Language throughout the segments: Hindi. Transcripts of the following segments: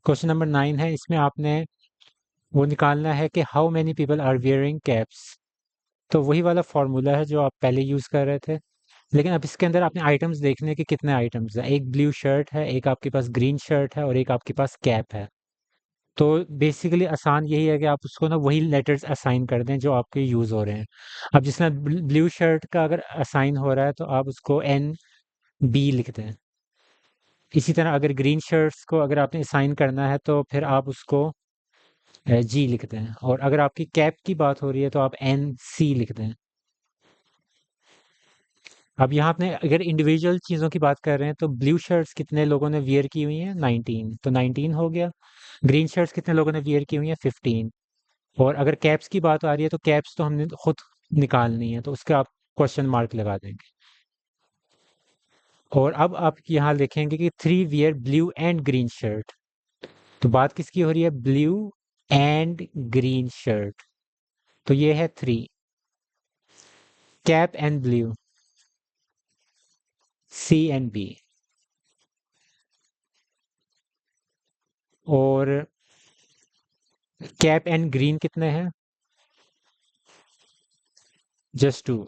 क्वेश्चन नंबर 9 है, इसमें आपने वो निकालना है कि how many people are wearing caps. तो वही वाला फॉर्मूला है जो आप पहले यूज कर रहे थे, लेकिन अब इसके अंदर आपने आइटम्स देखने के कितने आइटम्स हैं। एक ब्लू शर्ट है, एक आपके पास ग्रीन शर्ट है और एक आपके पास कैप है। तो बेसिकली आसान यही है कि आप उसको ना वही लेटर्स असाइन कर दें जो आपके यूज हो रहे हैं। अब जिसमें ब्लू शर्ट का अगर असाइन हो रहा है तो आप उसको एन बी लिख दें। इसी तरह अगर ग्रीन शर्ट्स को अगर आपने असाइन करना है तो फिर आप उसको जी लिखते हैं, और अगर आपकी कैप की बात हो रही है तो आप एन सी लिखते हैं। अब यहाँ आपने अगर इंडिविजुअल चीज़ों की बात कर रहे हैं तो ब्लू शर्ट्स कितने लोगों ने वियर की हुई हैं, 19, तो 19 हो गया। ग्रीन शर्ट्स कितने लोगों ने वियर की हुई हैं, 15। और अगर कैप्स की बात आ रही है तो कैप्स तो हमने खुद निकालनी है, तो उसका आप क्वेश्चन मार्क लगा देंगे। और अब आप यहाँ लिखेंगे कि 3 wear blue and green shirt. तो बात किसकी हो रही है, ब्लू एंड ग्रीन शर्ट, तो ये है 3। Cap and blue, C and B. और कैप एंड ग्रीन कितने हैं, जस्ट 2।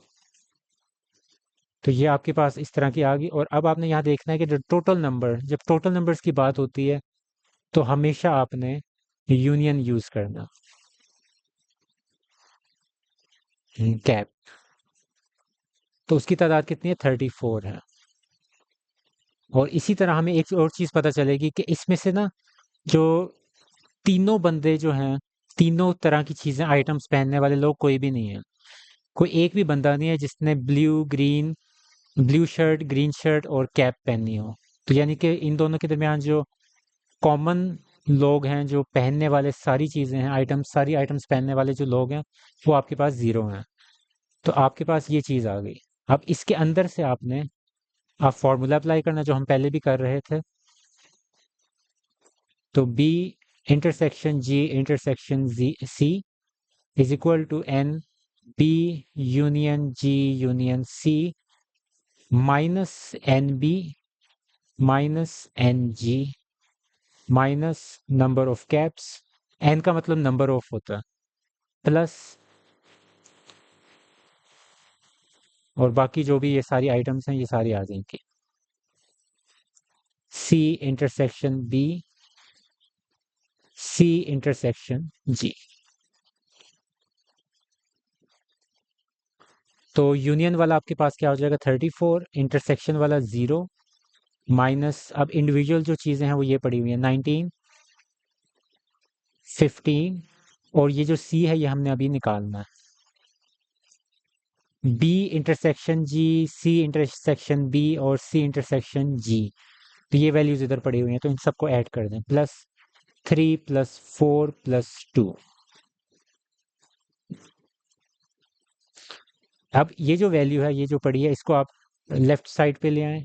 तो ये आपके पास इस तरह की आ गई। और अब आपने यहाँ देखना है कि जो टोटल नंबर, जब टोटल नंबर्स की बात होती है तो हमेशा आपने यूनियन यूज करना, कैप। तो उसकी तादाद कितनी है, 34 है। और इसी तरह हमें एक और चीज पता चलेगी कि इसमें से ना जो तीनों बंदे जो हैं, तीनों तरह की चीजें आइटम्स पहनने वाले लोग कोई भी नहीं है। कोई एक भी बंदा नहीं है जिसने ब्लू शर्ट, ग्रीन शर्ट और कैप पहनी हो। तो यानी कि इन दोनों के दरमियान जो कॉमन लोग हैं, जो पहनने वाले सारी चीजें हैं, आइटम्स, सारी आइटम्स पहनने वाले जो लोग हैं, वो आपके पास 0 हैं। तो आपके पास ये चीज आ गई। अब इसके अंदर से आप फॉर्मूला अप्लाई करना जो हम पहले भी कर रहे थे। तो B intersection G intersection G C is equal to N B union G union C minus N B minus N G minus number of caps, N का मतलब नंबर ऑफ होता है, प्लस, और बाकी जो भी ये सारी आइटम्स हैं ये सारी आ जाएंगी, C intersection B C intersection जी। तो यूनियन वाला आपके पास क्या हो जाएगा, 34, इंटरसेक्शन वाला 0, माइनस, अब इंडिविजुअल जो चीज़ें हैं वो ये पड़ी हुई हैं, 19, 15, और ये जो सी है ये हमने अभी निकालना है। बी इंटरसेक्शन जी, सी इंटरसेक्शन बी और सी इंटरसेक्शन जी। तो ये वैल्यूज इधर पड़ी हुई हैं, तो इन सबको ऐड कर दें, +3 + 4 + 2। अब ये जो वैल्यू है, ये जो पड़ी है, इसको आप लेफ्ट साइड पे ले आए,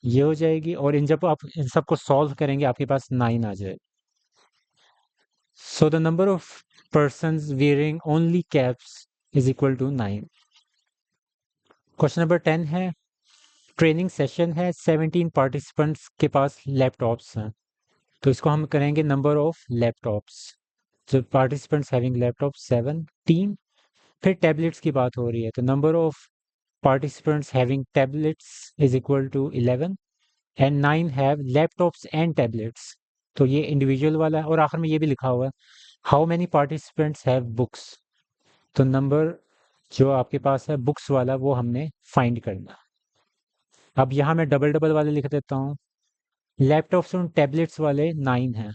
ये हो जाएगी। और इन जब आप इन सबको सॉल्व करेंगे आपके पास 9 आ जाएगा। So the number of persons wearing only caps is equal to 9। Question number 10 है, ट्रेनिंग सेशन है, 17 पार्टिसिपेंट्स के पास लैपटॉप्स हैं। तो इसको हम करेंगे नंबर ऑफ लैपटॉप्स, जो पार्टिसिपेंट्स हैविंग लैपटॉप 17। फिर टैबलेट्स की बात हो रही है, तो number of participants having tablets is equal to 11 and 9 have laptops and tablets। तो ये इंडिविजुअल वाला है। और आखिर में ये भी लिखा हुआ है how many participants have books. तो नंबर जो आपके पास है बुक्स वाला वो हमने फाइंड करना। अब यहाँ मैं डबल डबल वाले लिख देता हूँ। लैपटॉप्स और टैबलेट्स वाले 9 हैं,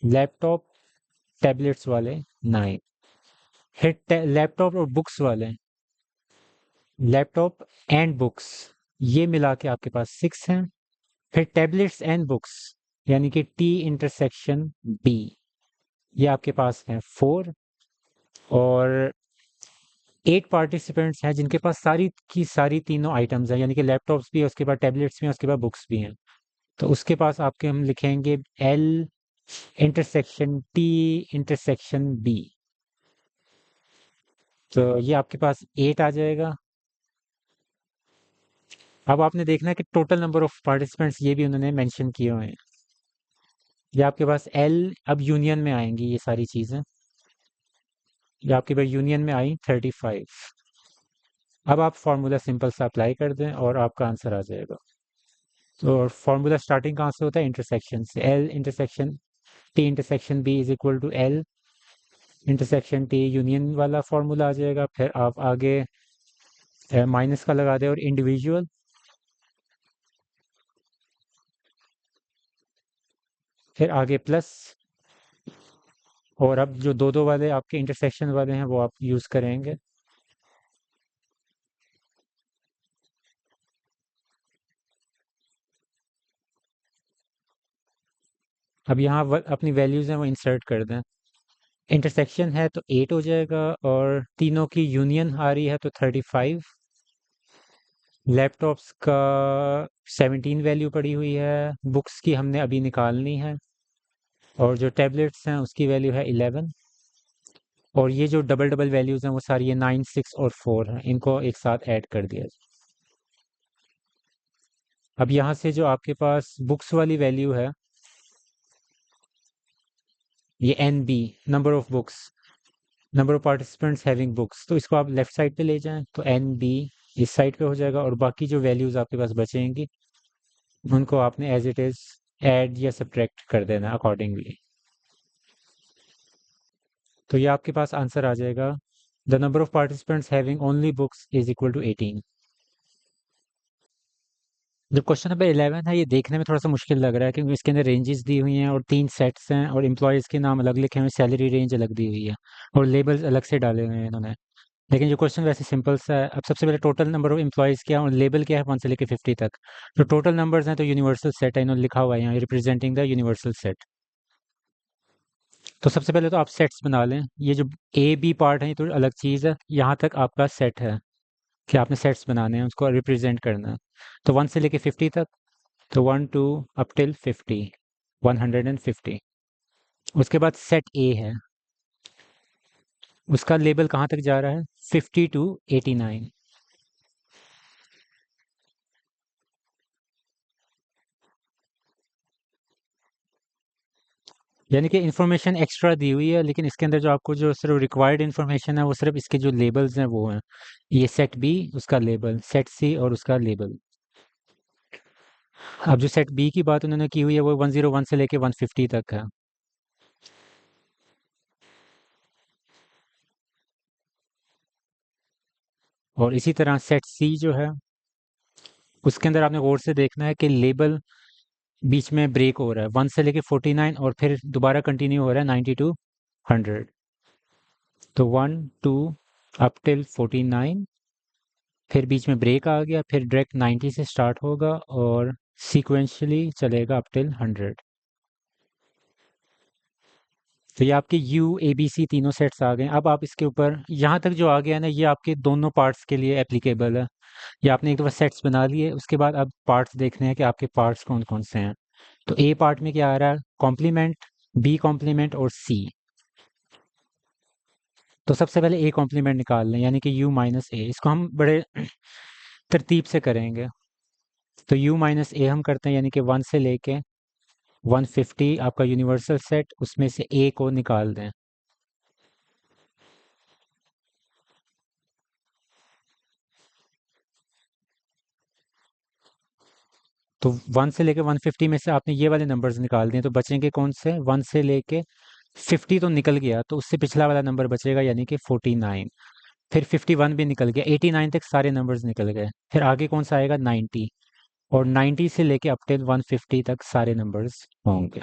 लैपटॉप टैबलेट्स वाले 9। फिर लैपटॉप और बुक्स वाले, लैपटॉप एंड बुक्स, ये मिला के आपके पास 6 हैं। फिर टैबलेट्स एंड बुक्स, यानी कि टी इंटरसेक्शन बी, ये आपके पास है 4। और 8 पार्टिसिपेंट्स हैं जिनके पास सारी की सारी तीनों आइटम्स हैं, यानी कि लैपटॉप्स भी है, उसके बाद टैबलेट्स भी हैं, उसके बाद बुक्स भी हैं। तो उसके पास आपके हम लिखेंगे L intersection T intersection B. तो ये आपके पास 8 आ जाएगा। अब आपने देखना है कि टोटल नंबर ऑफ पार्टिसिपेंट्स ये भी उन्होंने मेंशन किए हुए हैं। ये आपके पास एल अब यूनियन में आएंगी ये सारी चीज़ें। ये आपके पास यूनियन में आई 35। अब आप फार्मूला सिंपल सा अप्लाई कर दें और आपका आंसर आ जाएगा। तो फार्मूला स्टार्टिंग कहाँ से होता है? इंटरसेक्शन से। L intersection T intersection B is equal to L intersection T, union वाला फार्मूला आ जाएगा। फिर आप आगे माइनस का लगा दें और इंडिविजुअल, फिर आगे प्लस, और अब जो दो दो वाले आपके इंटरसेक्शन वाले हैं वो आप यूज़ करेंगे। अब यहाँ अपनी वैल्यूज़ हैं वो इंसर्ट कर दें। इंटरसेक्शन है तो 8 हो जाएगा, और तीनों की यूनियन आ रही है तो 35। लैपटॉप्स का 17 वैल्यू पड़ी हुई है, बुक्स की हमने अभी निकालनी है, और जो टैबलेट्स हैं उसकी वैल्यू है 11। और ये जो डबल डबल वैल्यूज़ हैं वो सारी ये 9, 6 और 4 हैं, इनको एक साथ ऐड कर दिया जाए। अब यहाँ से जो आपके पास बुक्स वाली वैल्यू है, ये N B, number of books, number of participants having books, तो इसको आप लेफ्ट साइड पे ले जाएं तो एन बी इस साइड पे हो जाएगा, और बाकी जो वैल्यूज़ आपके पास बचेंगी उनको आपने एज इट इज़ ऐड या सब्ट्रैक्ट कर देना अकॉर्डिंगली। तो ये आपके पास आंसर आ जाएगा, the number of participants having only books is equal to 18। जो क्वेश्चन नंबर 11 है ये देखने में थोड़ा सा मुश्किल लग रहा है, क्योंकि इसके अंदर रेंजेस दी हुई हैं और 3 सेट्स हैं, और एम्प्लॉयज़ के नाम अलग लिखे हुए हैं, सैलरी रेंज अलग दी हुई है, और लेबल्स अलग से डाले हुए हैं इन्होंने। लेकिन जो क्वेश्चन वैसे सिंपल सा है। अब सबसे पहले टोटल नंबर ऑफ एम्प्लॉयज़ क्या है और लेबल क्या है 1 से लेकर 50 तक। तो टोटल नंबर्स हैं तो यूनिवर्सल सेट है, इन्होंने लिखा हुआ है यहाँ रिप्रेजेंटिंग द यूनिवर्सल सेट। तो सबसे पहले तो आप सेट्स बना लें। ये जो ए बी पार्ट है ये तो अलग चीज़ है, यहाँ तक आपका सेट है कि आपने सेट्स बनाने हैं, उसको रिप्रेजेंट करना है। तो 1 से लेके 50 तक, तो 1 2 अप टिल 50, 150। उसके बाद सेट ए है, उसका लेबल कहाँ तक जा रहा है? 50 टू 89। यानी कि इन्फॉर्मेशन एक्स्ट्रा दी हुई है, लेकिन इसके अंदर जो आपको जो सिर्फ रिक्वायर्ड इन्फॉर्मेशन है वो सिर्फ इसके जो लेबल्स हैं वो हैं। ये सेट बी, उसका लेबल, सेट सी और उसका लेबल। अब जो सेट बी की बात उन्होंने की हुई है वो 101 से लेके 150 तक है। और इसी तरह सेट सी जो है उसके अंदर आपने गौर से देखना है कि लेबल बीच में ब्रेक हो रहा है 1 से लेके 49, और फिर दोबारा कंटिन्यू हो रहा है 90 टू 100। तो 1 2 अप टिल 49, फिर बीच में ब्रेक आ गया, फिर डायरेक्ट 90 से स्टार्ट होगा और सीक्वेंशियली चलेगा अप टिल 100। तो ये आपके यू ए बी सी तीनों सेट्स आ गए। अब आप इसके ऊपर यहाँ तक जो आ गया है ना, ये आपके दोनों पार्ट्स के लिए एप्लीकेबल है। ये आपने एक दफ़ा सेट्स बना लिए, उसके बाद अब पार्ट्स देखने हैं कि आपके पार्ट्स कौन कौन से हैं। तो ए पार्ट में क्या आ रहा है? कॉम्प्लीमेंट, बी कॉम्प्लीमेंट और सी। तो सबसे पहले ए कॉम्प्लीमेंट निकाल लें, यानी कि यू माइनस ए। इसको हम बड़े तरतीब से करेंगे। तो यू माइनस ए हम करते हैं, यानी कि 1 से लेके 150 आपका यूनिवर्सल सेट, उसमें से ए को निकाल दें। तो 1 से लेके 150 में से आपने ये वाले नंबर्स निकाल दिए, तो बचेंगे कौन से? 1 से लेके 50 तो निकल गया, तो उससे पिछला वाला नंबर बचेगा, यानी कि 49। फिर 51 भी निकल गया, 89 तक सारे नंबर्स निकल गए। फिर आगे कौन सा आएगा? 90। और 90 से लेके अप टिल 150 तक सारे नंबर्स होंगे।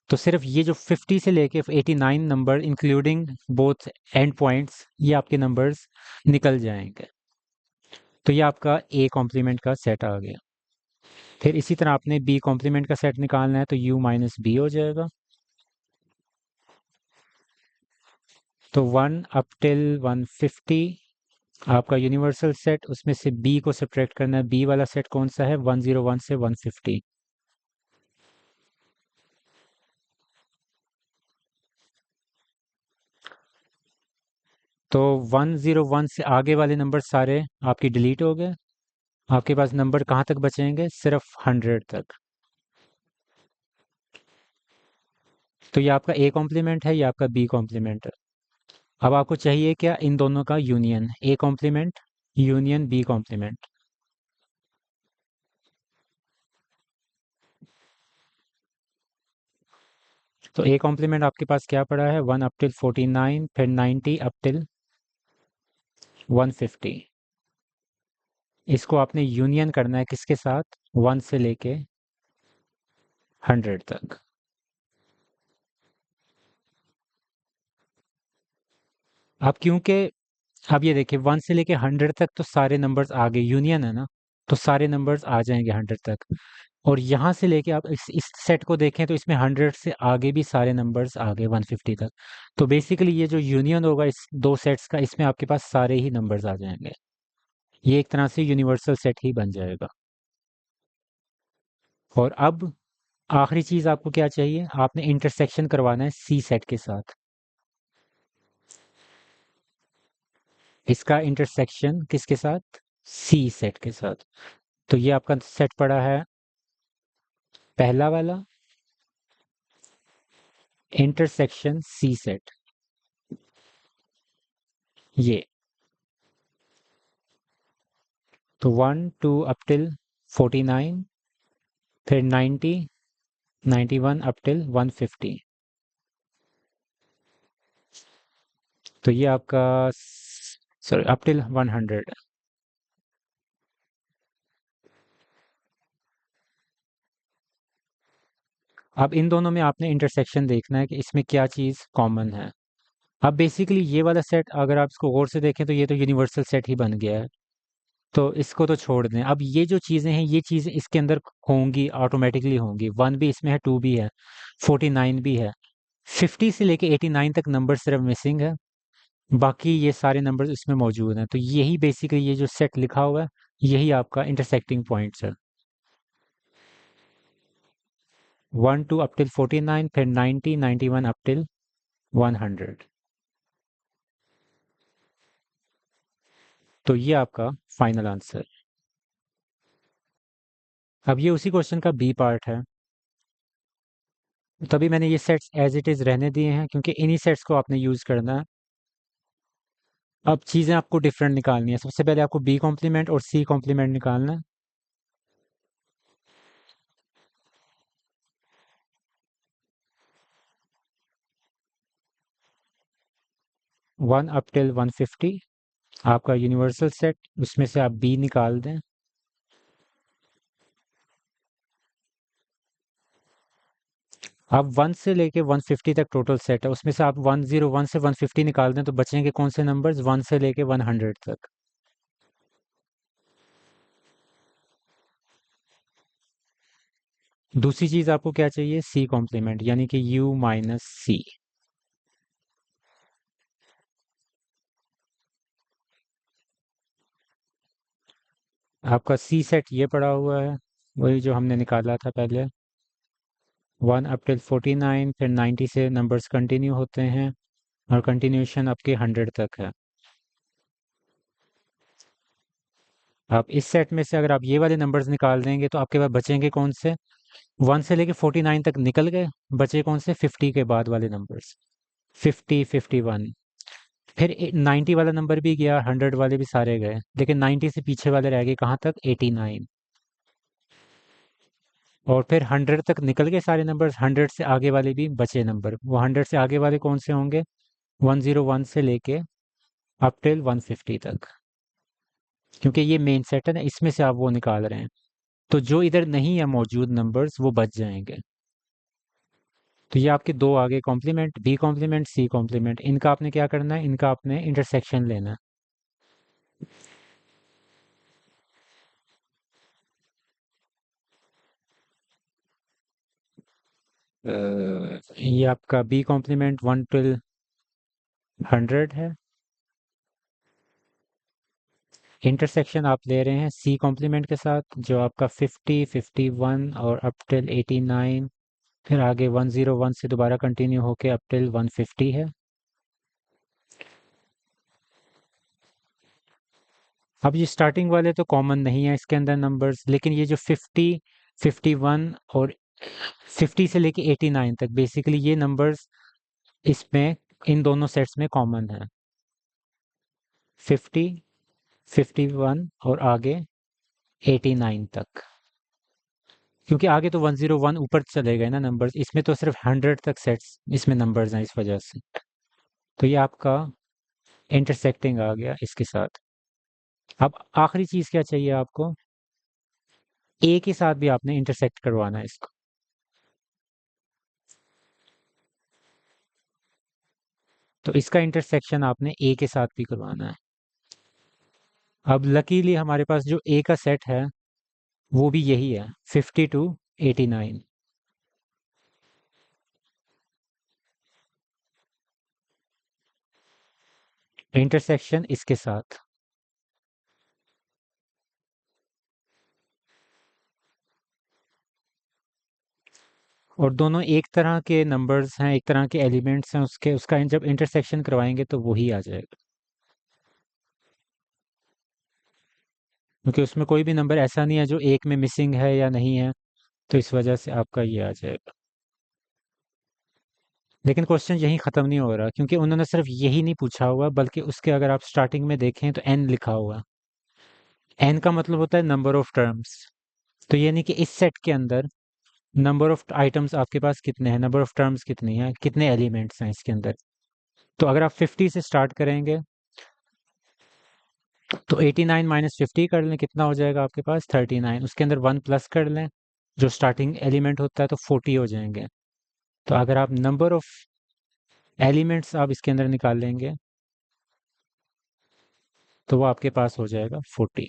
तो सिर्फ ये जो 50 से लेके 89 number including both and points, ये आपके नंबर्स निकल जाएंगे। तो ये आपका ए कॉम्प्लीमेंट का सेट आ गया। फिर इसी तरह आपने बी कॉम्प्लीमेंट का सेट निकालना है, तो यू माइनस बी हो जाएगा। तो 1 अप टिल 150 आपका यूनिवर्सल सेट, उसमें से बी को सब्ट्रैक्ट करना है। बी वाला सेट कौन सा है? 101 से 150। तो 101 से आगे वाले नंबर सारे आपकी डिलीट हो गए। आपके पास नंबर कहाँ तक बचेंगे? सिर्फ 100 तक। तो ये आपका ए कॉम्प्लीमेंट है, ये आपका बी कॉम्प्लीमेंट है। अब आपको चाहिए क्या, इन दोनों का union, A complement union B complement. तो ए कॉम्प्लीमेंट आपके पास क्या पड़ा है, 1 अप टिल 49, फिर 90 अप टिल 150। इसको आपने यूनियन करना है किसके साथ, 1 से लेके 100 तक। अब क्योंकि अब ये देखिए 1 से लेके 100 तक तो सारे नंबर्स आ गए, यूनियन है ना, तो सारे नंबर्स आ जाएंगे 100 तक। और यहाँ से लेके आप इस सेट को देखें तो इसमें 100 से आगे भी सारे नंबर्स आ गए 150 तक। तो बेसिकली ये जो यूनियन होगा इस दो सेट्स का, इसमें आपके पास सारे ही नंबर्स आ जाएंगे। ये एक तरह से यूनिवर्सल सेट ही बन जाएगा। और अब आखिरी चीज आपको क्या चाहिए, आपने इंटरसेक्शन करवाना है सी सेट के साथ। इसका इंटरसेक्शन किसके साथ, सी सेट के साथ। तो ये आपका सेट पड़ा है पहला वाला, इंटरसेक्शन सी सेट, ये। तो 1 2 अप टिल 49, फिर 90 91 अप टिल 150। तो ये आपका, सॉरी, अप टिल 100। अब इन दोनों में आपने इंटरसेक्शन देखना है कि इसमें क्या चीज़ कॉमन है। अब बेसिकली ये वाला सेट अगर आप इसको गौर से देखें तो ये तो यूनिवर्सल सेट ही बन गया है, तो इसको तो छोड़ दें। अब ये जो चीज़ें हैं ये चीज़ें इसके अंदर होंगी, ऑटोमेटिकली होंगी। 1 भी इसमें है, 2 भी है, 49 भी है, 50 से लेके 89 तक नंबर सिर्फ मिसिंग है, बाकी ये सारे नंबर्स इसमें मौजूद हैं। तो यही बेसिकली ये जो सेट लिखा हुआ है, यही आपका इंटरसेक्टिंग पॉइंट्स है। 1 2 अप टिल 49, फिर 90 91 अप टिल 100। तो ये आपका फाइनल आंसर। अब ये उसी क्वेश्चन का बी पार्ट है, तभी मैंने ये सेट्स एज इट इज रहने दिए हैं, क्योंकि इन्हीं सेट्स को आपने यूज करना है। अब चीज़ें आपको डिफरेंट निकालनी है। सबसे पहले आपको बी कॉम्प्लीमेंट और सी कॉम्प्लीमेंट निकालना है। 1 अप टिल 150 आपका यूनिवर्सल सेट, उसमें से आप बी निकाल दें। आप 1 से लेके 150 तक टोटल सेट है, उसमें से आप 101 से 150 निकाल दें तो बचेंगे कौन से नंबर्स, 1 से लेके 100 तक। दूसरी चीज आपको क्या चाहिए, सी कॉम्प्लीमेंट, यानी कि यू माइनस सी। आपका सी सेट ये पड़ा हुआ है, वही जो हमने निकाला था पहले। 1 अप टिल 49, फिर 90 से नंबर्स कंटिन्यू होते हैं और कंटिन्यूशन आपके 100 तक है। आप इस सेट में से अगर आप ये वाले नंबर्स निकाल देंगे तो आपके पास बचेंगे कौन से, 1 से लेके 49 तक निकल गए, बचे कौन से, 50 के बाद वाले नंबर्स, 50 51। फिर 90 वाला नंबर भी गया, 100 वाले भी सारे गए, लेकिन 90 से पीछे वाले रह गए कहाँ तक, 89। और फिर 100 तक निकल गए सारे नंबर्स, 100 से आगे वाले भी बचे नंबर, वो 100 से आगे वाले कौन से होंगे, 101 से लेके अप टिल 150 तक, क्योंकि ये मेन सेट है ना, इसमें से आप वो निकाल रहे हैं। तो जो इधर नहीं है मौजूद नंबर्स वो बच जाएंगे। तो ये आपके दो आगे complement, B complement C complement, इनका आपने क्या करना है, इनका आपने इंटरसेक्शन लेना है। ये आपका बी कॉम्प्लीमेंट 1 टिल 100 है। इंटरसेक्शन आप ले रहे हैं सी कॉम्प्लीमेंट के साथ, जो आपका 50 51 और अप टिल 89, फिर आगे 101 से दोबारा कंटिन्यू होके अप टिल 150 है। अब ये स्टार्टिंग वाले तो कॉमन नहीं है इसके अंदर नंबर्स, लेकिन ये जो 50 51 और 50 से लेके 89 तक, बेसिकली ये नंबर्स इसमें इन दोनों सेट्स में कॉमन है। 50, 51 और आगे 89 तक, क्योंकि आगे तो 101 ऊपर चले गए ना नंबर्स, इसमें तो सिर्फ 100 तक सेट्स इसमें नंबर्स हैं, इस वजह से। तो ये आपका इंटरसेक्टिंग आ गया इसके साथ। अब आखिरी चीज क्या चाहिए आपको? ए के साथ भी आपने इंटरसेक्ट करवाना है इसको। तो इसका इंटरसेक्शन आपने ए के साथ भी करवाना है। अब लकीली हमारे पास जो ए का सेट है वो भी यही है, 50 टू 89। इंटरसेक्शन इसके साथ। और दोनों एक तरह के नंबर्स हैं, एक तरह के एलिमेंट्स हैं, उसके उसका जब इंटरसेक्शन करवाएंगे तो वही आ जाएगा, क्योंकि उसमें कोई भी नंबर ऐसा नहीं है जो एक में मिसिंग है या नहीं है, तो इस वजह से आपका ये आ जाएगा। लेकिन क्वेश्चन यहीं ख़त्म नहीं हो रहा, क्योंकि उन्होंने सिर्फ यही नहीं पूछा हुआ, बल्कि उसके अगर आप स्टार्टिंग में देखें तो एन लिखा हुआ। एन का मतलब होता है नंबर ऑफ टर्म्स। तो यानी कि इस सेट के अंदर नंबर ऑफ आइटम्स आपके पास कितने हैं, नंबर ऑफ टर्म्स कितनी हैं, कितने एलिमेंट्स हैं इसके अंदर। तो अगर आप 50 से स्टार्ट करेंगे तो 89 माइनस 50 कर लें, कितना हो जाएगा आपके पास? 39। उसके अंदर 1 प्लस कर लें, जो स्टार्टिंग एलिमेंट होता है, तो 40 हो जाएंगे। तो अगर आप नंबर ऑफ एलिमेंट्स आप इसके अंदर निकाल लेंगे तो वो आपके पास हो जाएगा 40।